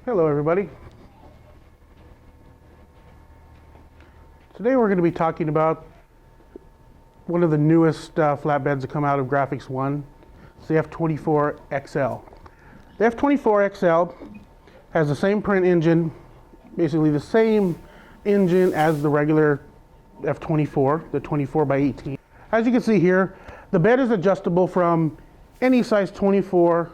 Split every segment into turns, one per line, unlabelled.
Hello everybody. Today we're going to be talking about one of the newest flatbeds that come out of Graphics 1. It's the F24XL. The F24XL has the same print engine, basically the same engine as the regular F24, the 24x18. As you can see here, the bed is adjustable from any size 24,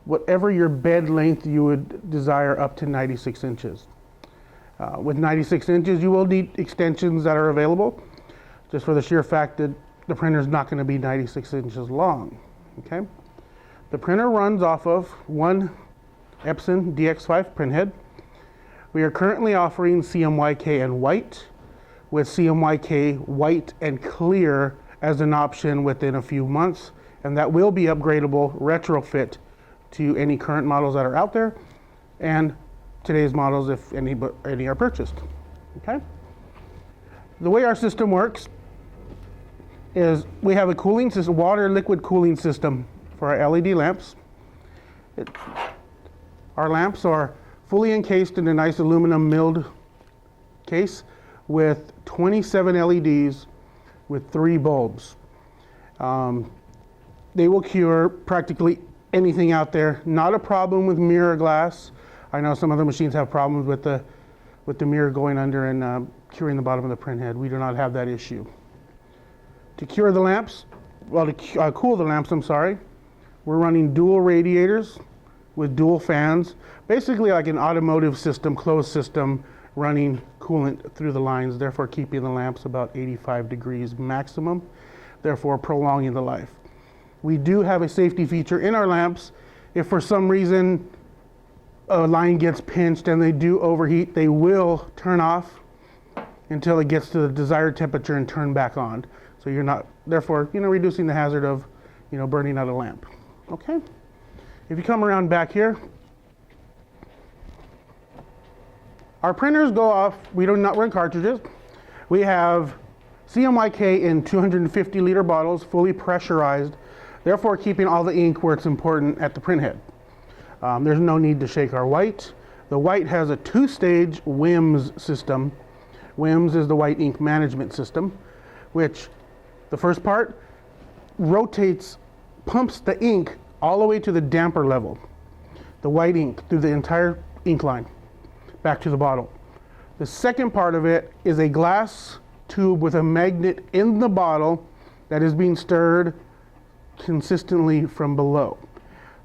whatever your bed length you would desire, up to 96 inches. With 96 inches, you will need extensions that are available, just for the sheer fact that the printer is not going to be 96 inches long. Okay. The printer runs off of one Epson DX5 printhead. We are currently offering CMYK and white, with CMYK white and clear as an option within a few months, and that will be upgradable retrofit to any current models that are out there and today's models if any are purchased. Okay. The way our system works is we have a cooling system, water liquid cooling system for our LED lamps. Our lamps are fully encased in a nice aluminum milled case with 27 LEDs with 3 bulbs. They will cure practically anything out there. Not a problem with mirror glass. I know some other machines have problems with the mirror going under and curing the bottom of the printhead. We do not have that issue. To cure the lamps, well, to cool the lamps, I'm sorry, we're running dual radiators with dual fans, basically like an automotive system, closed system, running coolant through the lines, therefore keeping the lamps about 85 degrees maximum, therefore prolonging the life. We do have a safety feature in our lamps. If for some reason a line gets pinched and they do overheat, they will turn off until it gets to the desired temperature and turn back on. So you're not, therefore, reducing the hazard of, burning out a lamp. Okay. If you come around back here, our printers go off. We do not run cartridges. We have CMYK in 250 liter bottles, fully pressurized, therefore keeping all the ink where it's important at the printhead. There's no need to shake our white. The white has a 2-stage WIMS system. WIMS is the white ink management system, which the first part rotates, pumps the ink all the way to the damper level, the white ink through the entire ink line, back to the bottle. The second part of it is a glass tube with a magnet in the bottle that is being stirred consistently from below.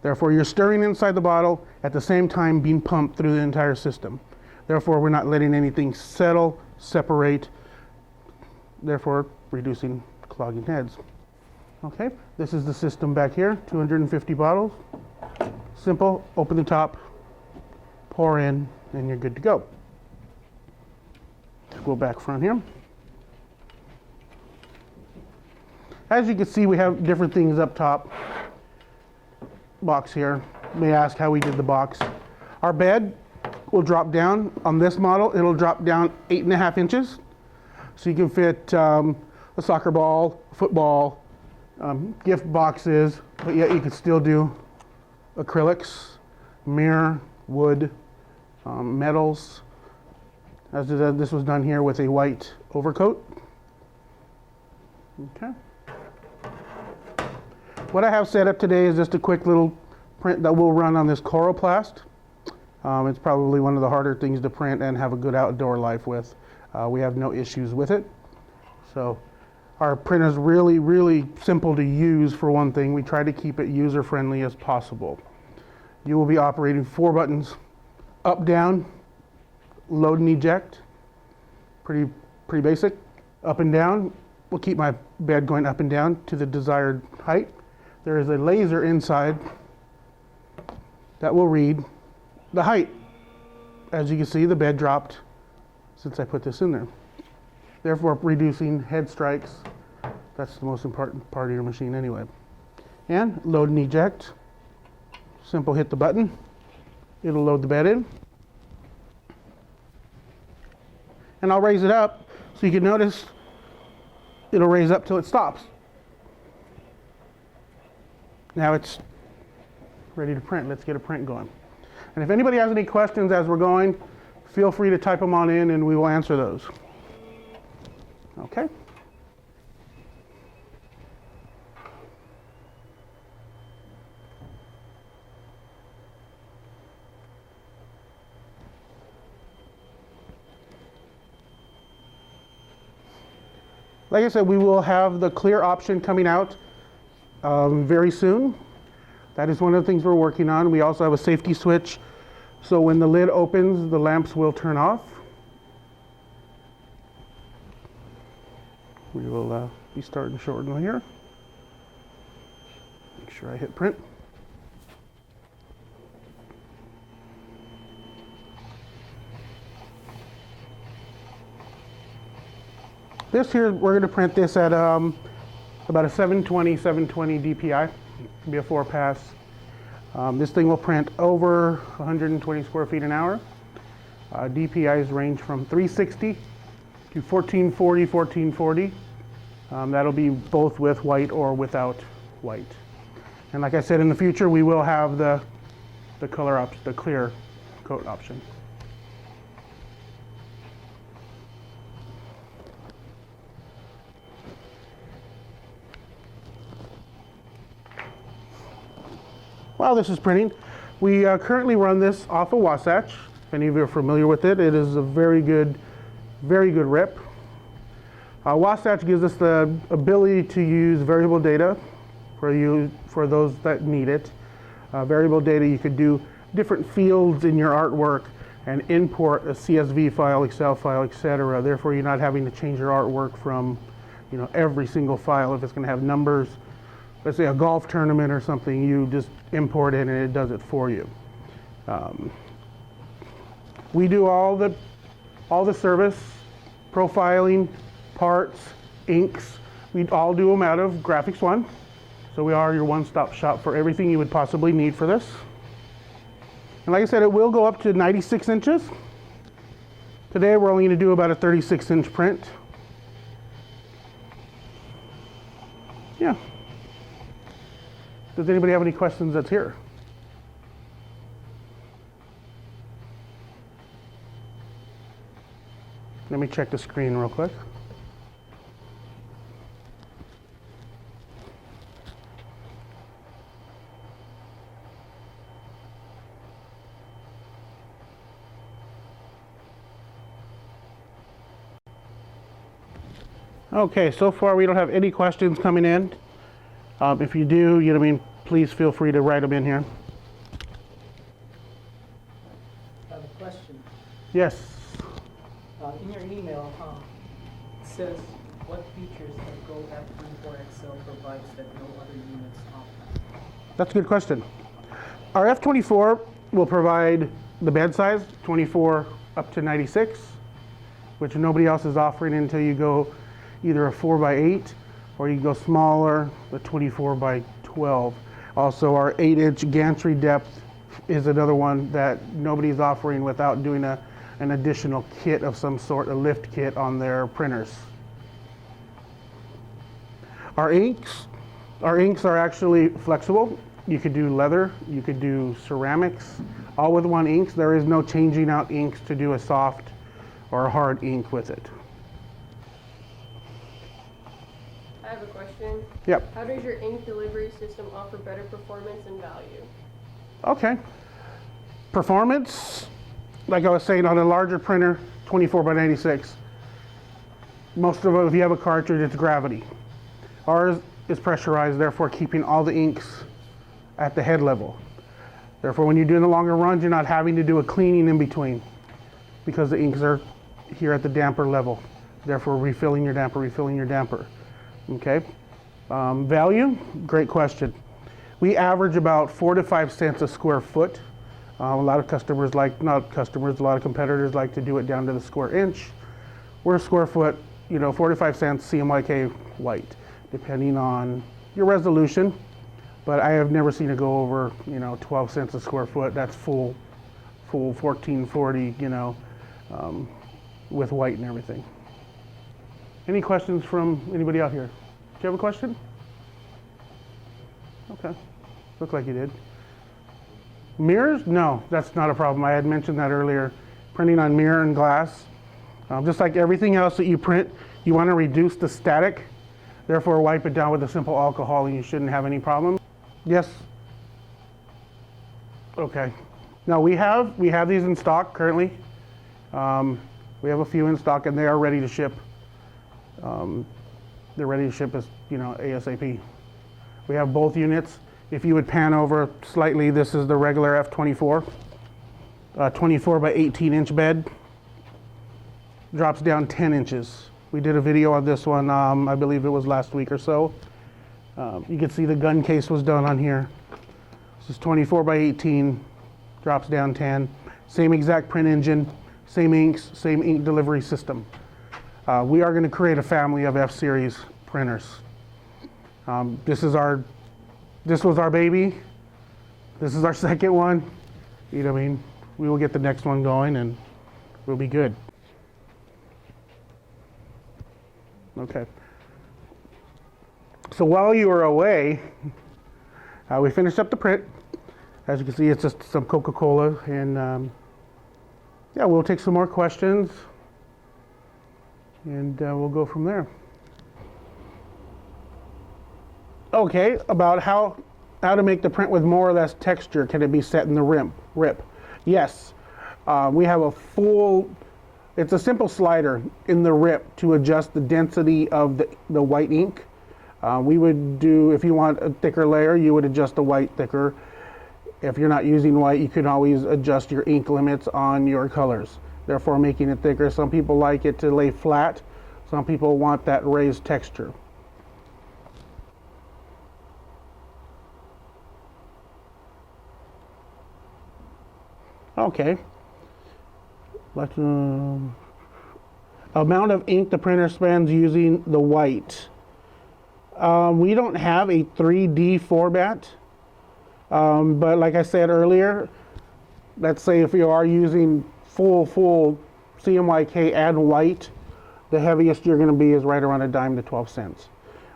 Therefore, you're stirring inside the bottle at the same time being pumped through the entire system. Therefore, we're not letting anything settle, separate, therefore reducing clogging heads. Okay, this is the system back here, 250 bottles. Simple, open the top, pour in, and you're good to go. Let's go back front here. As you can see, we have different things up top. Box here. You may ask how we did the box. Our bed will drop down. On this model, it'll drop down 8.5 inches. So you can fit a soccer ball, football, gift boxes, but yet you could still do acrylics, mirror, wood, metals. As this was done here with a white overcoat. Okay. What I have set up today is just a quick little print that will run on this Coroplast. It's probably one of the harder things to print and have a good outdoor life with. We have no issues with it. So our printer is really, really simple to use. For one thing, we try to keep it user-friendly as possible. You will be operating 4 buttons: up, down, load and eject. Pretty basic. Up and down will keep my bed going up and down to the desired height. There is a laser inside that will read the height. As you can see, the bed dropped since I put this in there, therefore reducing head strikes. That's the most important part of your machine anyway. And load and eject. Simple, hit the button. It'll load the bed in. And I'll raise it up so you can notice it'll raise up till it stops. Now it's ready to print. Let's get a print going. And if anybody has any questions as we're going, feel free to type them on in and we will answer those. Okay. Like I said, we will have the clear option coming out very soon. That is one of the things we're working on. We also have a safety switch, so when the lid opens, the lamps will turn off. We will be starting shortly here. Make sure I hit print. This here, we're going to print this at about a 720 DPI. It can be a 4-pass. This thing will print over 120 square feet an hour. DPIs range from 360 to 1440. That'll be both with white or without white. And like I said, in the future, we will have the color option, the clear coat option. While this is printing, we currently run this off a Wasatch. If any of you are familiar with it, it is a very good rip. Wasatch gives us the ability to use variable data for those that need it. Variable data, you could do different fields in your artwork and import a CSV file, Excel file, etc. Therefore, you're not having to change your artwork from, every single file. If it's going to have numbers, let's say a golf tournament or something, you just import it and it does it for you. We do all the service, profiling, parts, inks. We all do them out of Graphics One. So we are your one-stop shop for everything you would possibly need for this. And like I said, it will go up to 96 inches. Today we're only going to do about a 36-inch print. Yeah. Does anybody have any questions that's here? Let me check the screen real quick. Okay, so far we don't have any questions coming in. If you do, please feel free to write them in here.
I have a question.
Yes.
In your email, it says what features that Go F24XL provides that no other units offer.
That's a good question. Our F24 will provide the bed size, 24 up to 96, which nobody else is offering until you go either a 4x8 or you go smaller, the 24 by 12. Also, our 8-inch gantry depth is another one that nobody's offering without doing an additional kit of some sort, a lift kit on their printers. Our inks are actually flexible. You could do leather, you could do ceramics, all with one inks. There is no changing out inks to do a soft or a hard ink with it.
I have a question.
Yep.
How does your ink delivery system offer better performance and value?
Okay. Performance, like I was saying, on a larger printer, 24 by 96, most of it, if you have a cartridge, it's gravity. Ours is pressurized, therefore keeping all the inks at the head level. Therefore, when you're doing the longer runs, you're not having to do a cleaning in between because the inks are here at the damper level. Therefore, refilling your damper. Okay. Value, great question. We average about 4 to 5 cents a square foot. A lot of competitors like to do it down to the square inch. We're a square foot, 4 to 5 cents CMYK white, depending on your resolution. But I have never seen it go over, 12 cents a square foot. That's full 1440, with white and everything. Any questions from anybody out here? Do you have a question? Okay, looked like you did. Mirrors? No, that's not a problem. I had mentioned that earlier. Printing on mirror and glass. Just like everything else that you print, you want to reduce the static. Therefore, wipe it down with a simple alcohol and you shouldn't have any problem. Yes? Okay. Now we have these in stock currently. We have a few in stock and they are ready to ship. They're ready to ship as, ASAP. We have both units. If you would pan over slightly, this is the regular F24. 24 by 18 inch bed. Drops down 10 inches. We did a video on this one, I believe it was last week or so. You can see the gun case was done on here. This is 24 by 18, drops down 10. Same exact print engine, same inks, same ink delivery system. We are going to create a family of F-Series printers. This was our baby. This is our second one. You know what I mean? We will get the next one going and we'll be good. Okay. So while you were away, we finished up the print. As you can see, it's just some Coca-Cola, and yeah, we'll take some more questions, and we'll go from there. Okay, about how to make the print with more or less texture. Can it be set in the rip? Yes. We have a full, it's a simple slider in the rip to adjust the density of the white ink. We would do, if you want a thicker layer, you would adjust the white thicker. If you're not using white, you can always adjust your ink limits on your colors, therefore making it thicker. Some people like it to lay flat. Some people want that raised texture. Okay. Amount of ink the printer spends using the white. We don't have a 3D format, but like I said earlier, let's say if you are using full CMYK and white, the heaviest you're going to be is right around a dime to 12 cents.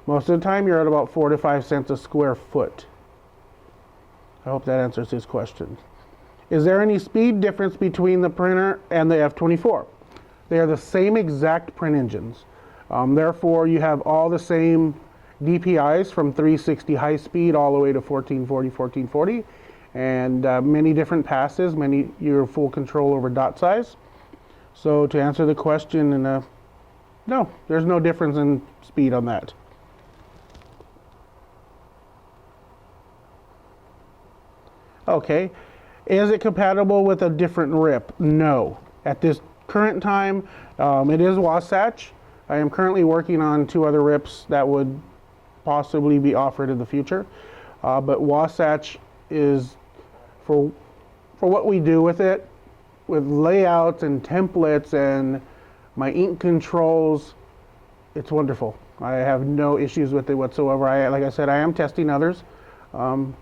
Most of the time you're at about 4 to 5 cents a square foot. I hope that answers his question. Is there any speed difference between the printer and the F24? They are the same exact print engines. Therefore, you have all the same DPIs from 360 high speed all the way to 1440, and many different passes, your full control over dot size. So to answer the question, no, there's no difference in speed on that. Okay, is it compatible with a different rip? No. At this current time, it is Wasatch. I am currently working on 2 other rips that would possibly be offered in the future. But Wasatch is, for what we do with it, with layouts and templates and my ink controls, it's wonderful. I have no issues with it whatsoever. Like I said, I am testing others. You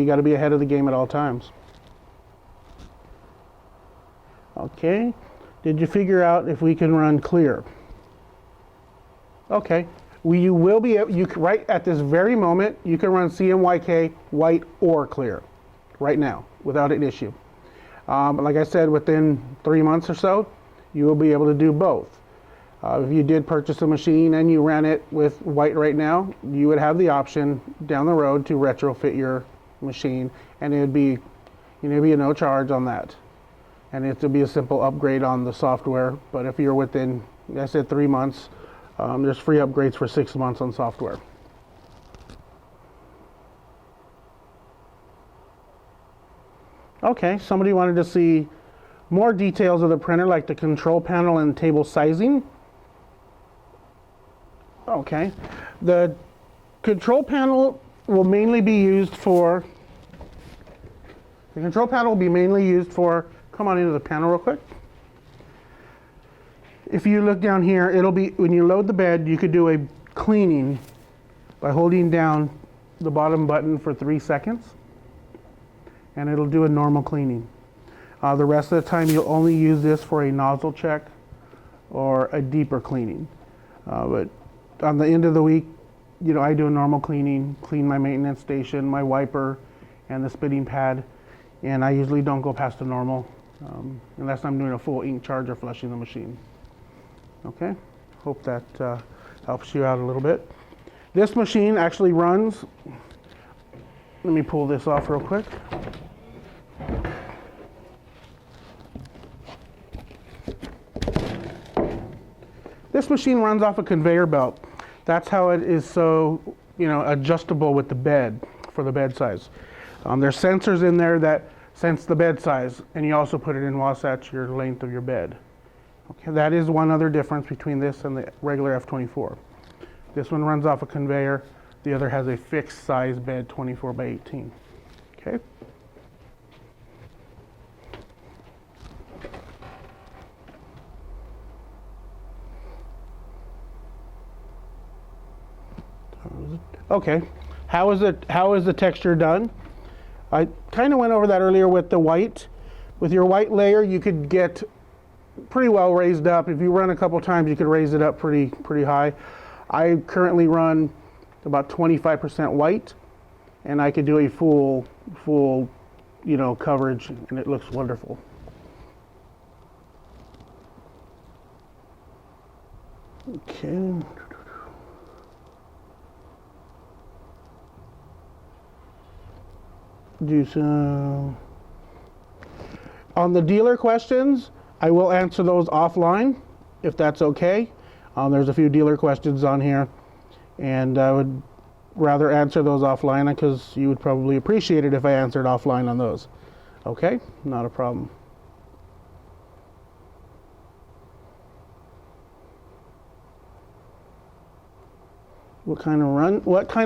got to be ahead of the game at all times. Okay, did you figure out if we can run clear? Okay, you will be right at this very moment. You can run CMYK white or clear right now without an issue. Like I said, within 3 months or so, you will be able to do both. If you did purchase a machine and you ran it with white right now, you would have the option down the road to retrofit your machine, and it would be, a no charge on that. And it would be a simple upgrade on the software. But if you're within, like I said, 3 months, there's free upgrades for 6 months on software. Okay, somebody wanted to see more details of the printer, like the control panel and table sizing. Okay, the control panel will mainly be used for, come on into the panel real quick. If you look down here, it'll be, when you load the bed, you could do a cleaning by holding down the bottom button for 3 seconds, and it'll do a normal cleaning. The rest of the time, you'll only use this for a nozzle check or a deeper cleaning. But on the end of the week, I do a normal cleaning, clean my maintenance station, my wiper, and the spitting pad. And I usually don't go past the normal unless I'm doing a full ink charge or flushing the machine. Okay, hope that helps you out a little bit. This machine actually runs, let me pull this off real quick. This machine runs off a conveyor belt. That's how it is so, adjustable with the bed for the bed size. There's sensors in there that sense the bed size, and you also put it in Wasatch your length of your bed. Okay, that is one other difference between this and the regular F24. This one runs off a conveyor. The other has a fixed size bed, 24 by 18. Okay. Okay, how is the texture done? I kind of went over that earlier with the white. With your white layer, you could get pretty well raised up. If you run a couple times, you could raise it up pretty high. I currently run about 25% white, and I could do a full coverage, and it looks wonderful. Okay. Do some on the dealer questions. I will answer those offline if that's okay. There's a few dealer questions on here, and I would rather answer those offline because you would probably appreciate it if I answered offline on those. Okay, not a problem. What kind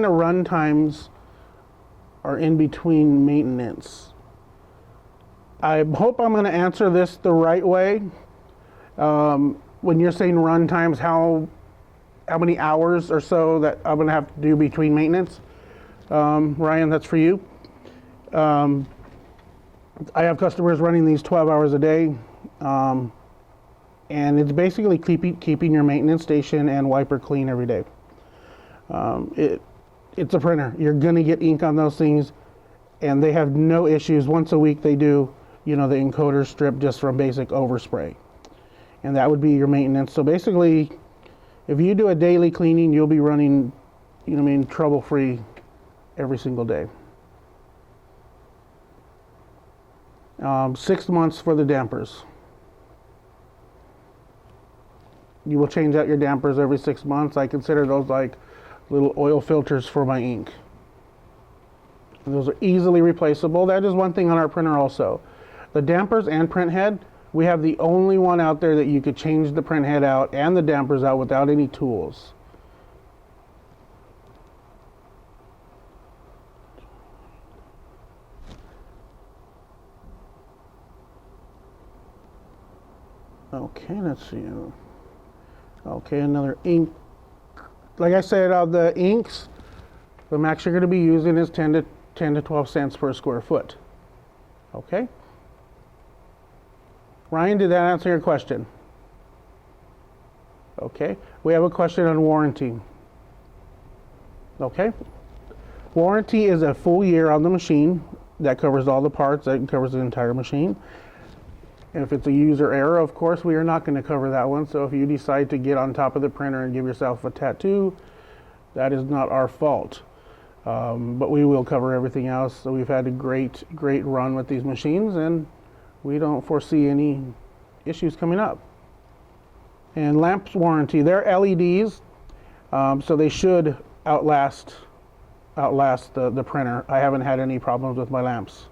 of run times are in between maintenance? I hope I'm going to answer this the right way. When you're saying run times, how many hours or so that I'm going to have to do between maintenance? Ryan, that's for you. I have customers running these 12 hours a day, and it's basically keeping your maintenance station and wiper clean every day. It's a printer. You're going to get ink on those things, and they have no issues. Once a week they do, the encoder strip just from basic overspray. And that would be your maintenance. So basically, if you do a daily cleaning, you'll be running, trouble-free every single day. 6 months for the dampers. You will change out your dampers every 6 months. I consider those like little oil filters for my ink. And those are easily replaceable. That is one thing on our printer also. The dampers and print head, we have the only one out there that you could change the print head out and the dampers out without any tools. Okay, let's see. Okay, another ink. Like I said, the inks, the max you're going to be using is 10 to 12 cents per square foot. Okay? Ryan, did that answer your question? Okay. We have a question on warranty. Okay. Warranty is a full year on the machine. That covers all the parts. That covers the entire machine. And if it's a user error, of course, we are not going to cover that one. So if you decide to get on top of the printer and give yourself a tattoo, that is not our fault. But we will cover everything else. So we've had a great run with these machines, and we don't foresee any issues coming up. And lamps warranty, they're LEDs, so they should outlast the printer. I haven't had any problems with my lamps.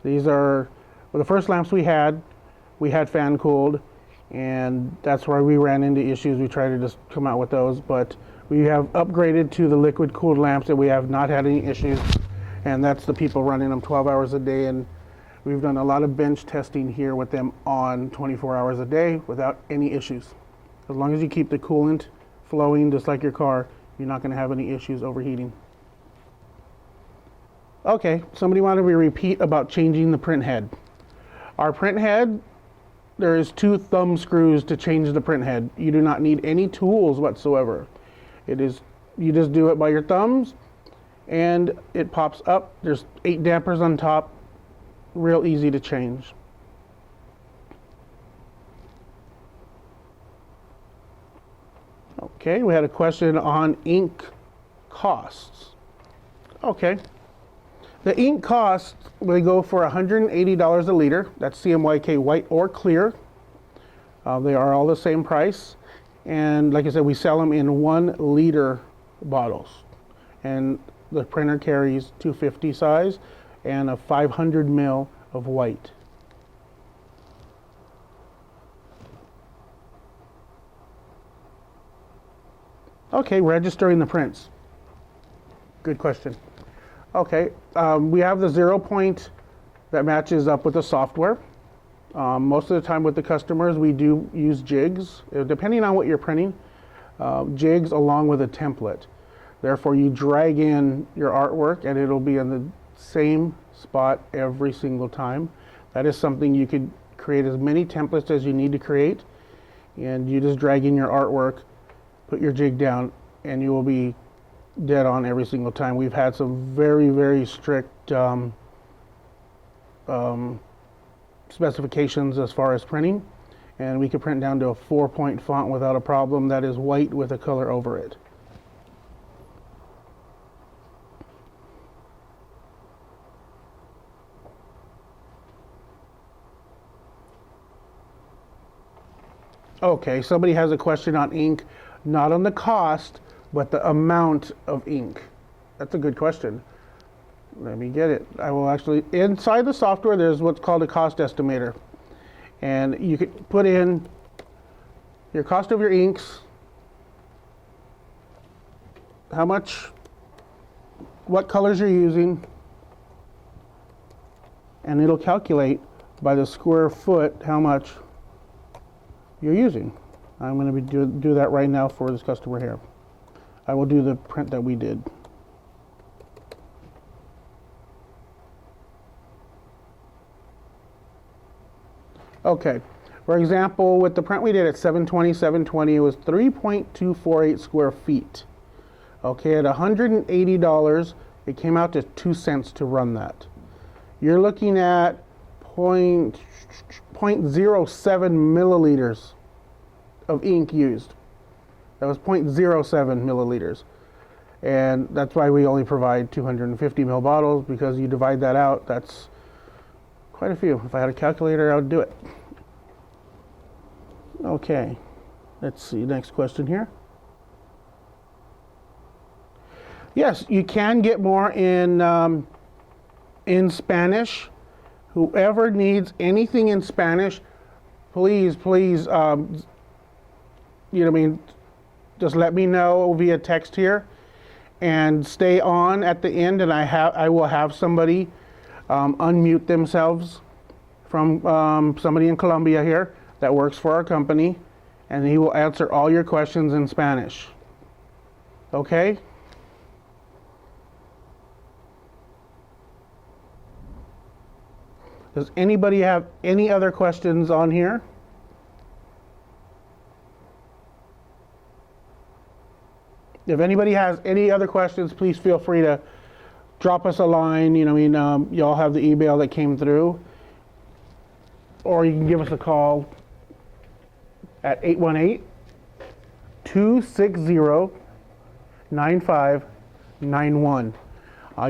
These are, well, the first lamps we had fan cooled, and that's where we ran into issues. We tried to just come out with those, but we have upgraded to the liquid cooled lamps, and we have not had any issues. And that's the people running them 12 hours a day, and we've done a lot of bench testing here with them on 24 hours a day without any issues. As long as you keep the coolant flowing just like your car, you're not going to have any issues overheating. Okay, somebody wanted me to repeat about changing the print head. Our print head, there is 2 thumb screws to change the print head. You do not need any tools whatsoever. You just do it by your thumbs, and it pops up. There's 8 dampers on top, real easy to change. Okay, we had a question on ink costs. Okay, the ink costs, they go for $180 a liter. That's CMYK white or clear. They are all the same price. And like I said, we sell them in 1 liter bottles. And the printer carries 250 size and a 500 mil of white. Okay, registering the prints. Good question. Okay, we have the 0 point that matches up with the software. Most of the time with the customers, we do use jigs, depending on what you're printing, jigs along with a template. Therefore, you drag in your artwork and it'll be in the same spot every single time. That is something you could create as many templates as you need to create, and you just drag in your artwork, put your jig down, and you will be dead on every single time. We've had some very, very strict specifications as far as printing, and we can print down to a 4-point font without a problem that is white with a color over it. Okay, somebody has a question on ink, not on the cost, but the amount of ink. That's a good question. Let me get it. I will actually, inside the software, there's what's called a cost estimator. And you can put in your cost of your inks, how much, what colors you're using, and it'll calculate by the square foot how much you're using. I'm going to be do that right now for this customer here. I will do the print that we did. Okay, for example, with the print we did at 720, it was 3.248 square feet. Okay, at $180, it came out to 2 cents to run that. You're looking at 0.07 milliliters of ink used. That was 0.07 milliliters. And that's why we only provide 250 ml bottles, because you divide that out, that's quite a few. If I had a calculator, I would do it. Okay, let's see, next question here. Yes, you can get more in Spanish. Whoever needs anything in Spanish, please, you know what I mean, just let me know via text here, and stay on at the end, and I will have somebody unmute themselves from somebody in Colombia here that works for our company, and he will answer all your questions in Spanish. Okay? Does anybody have any other questions on here? If anybody has any other questions, please feel free to drop us a line. You know, you all have the email that came through, or you can give us a call at 818-260-9591.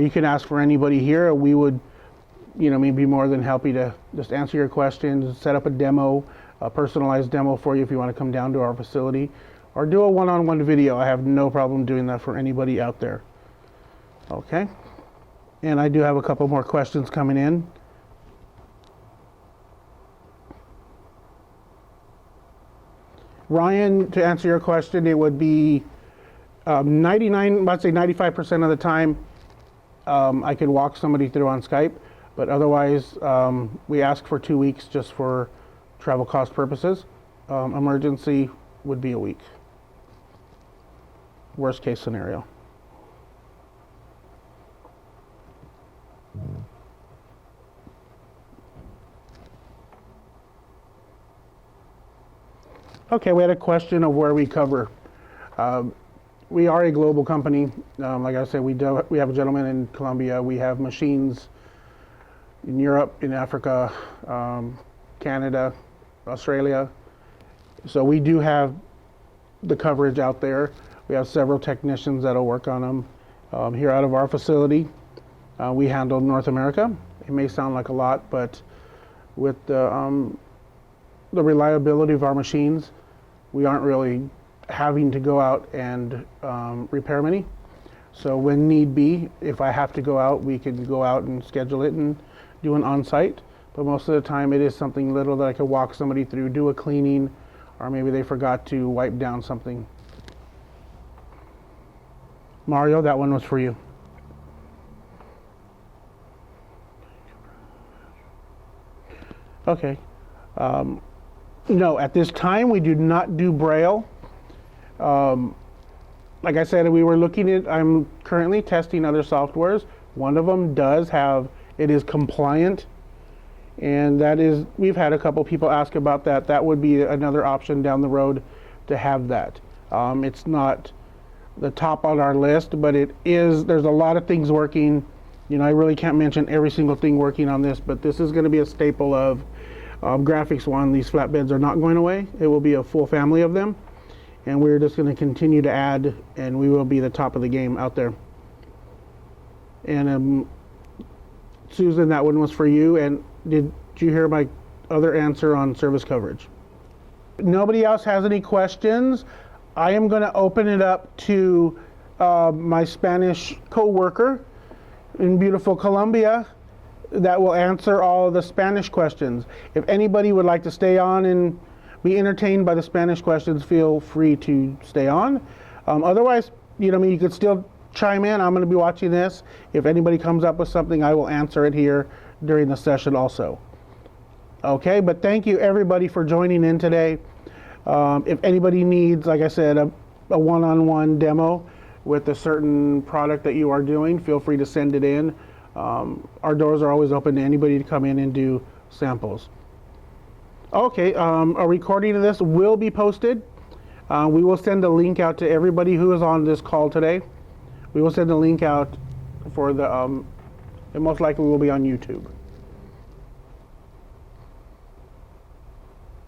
You can ask for anybody here. We would, you know, be more than happy to just answer your questions, set up a demo, a personalized demo for you if you want to come down to our facility, or do a one-on-one video. I have no problem doing that for anybody out there. Okay? And I do have a couple more questions coming in. Ryan, to answer your question, it would be 95% of the time I could walk somebody through on Skype, but otherwise we ask for 2 weeks just for travel cost purposes. Emergency would be a week. Worst case scenario. Okay, we had a question of where we cover. we are a global company. Like I said, we have a gentleman in Colombia. We have machines in Europe, in Africa, Canada, Australia. So we do have the coverage out there. We have several technicians that'll work on them. Here out of our facility, we handle North America. It may sound like a lot, but with the reliability of our machines, we aren't really having to go out and repair many. So when need be, if I have to go out, we can go out and schedule it and do an on-site. But most of the time it is something little that I could walk somebody through, do a cleaning, or maybe they forgot to wipe down something. Mario, that one was for you. Okay. No, at this time we do not do Braille. Like I said, we were looking at, I'm currently testing other softwares. One of them does have, it is compliant. And that is, we've had a couple people ask about that. That would be another option down the road to have that. It's not the top on our list, but it is, there's a lot of things working. You know, I really can't mention every single thing working on this, but this is going to be a staple of Graphics One. These flatbeds are not going away. It will be a full family of them. And we're just going to continue to add, and we will be the top of the game out there. And Susan, that one was for you. And did you hear my other answer on service coverage? Nobody else has any questions. I am going to open it up to my Spanish co-worker in beautiful Colombia that will answer all of the Spanish questions. If anybody would like to stay on and be entertained by the Spanish questions, feel free to stay on. Otherwise, you know, I mean, you could still chime in. I'm going to be watching this. If anybody comes up with something, I will answer it here during the session also. Okay, but thank you everybody for joining in today. If anybody needs, like I said, a one-on-one demo with a certain product that you are doing, feel free to send it in. Our doors are always open to anybody to come in and do samples. Okay, a recording of this will be posted. We will send a link out to everybody who is on this call today. We will send a link out for the, it most likely will be on YouTube.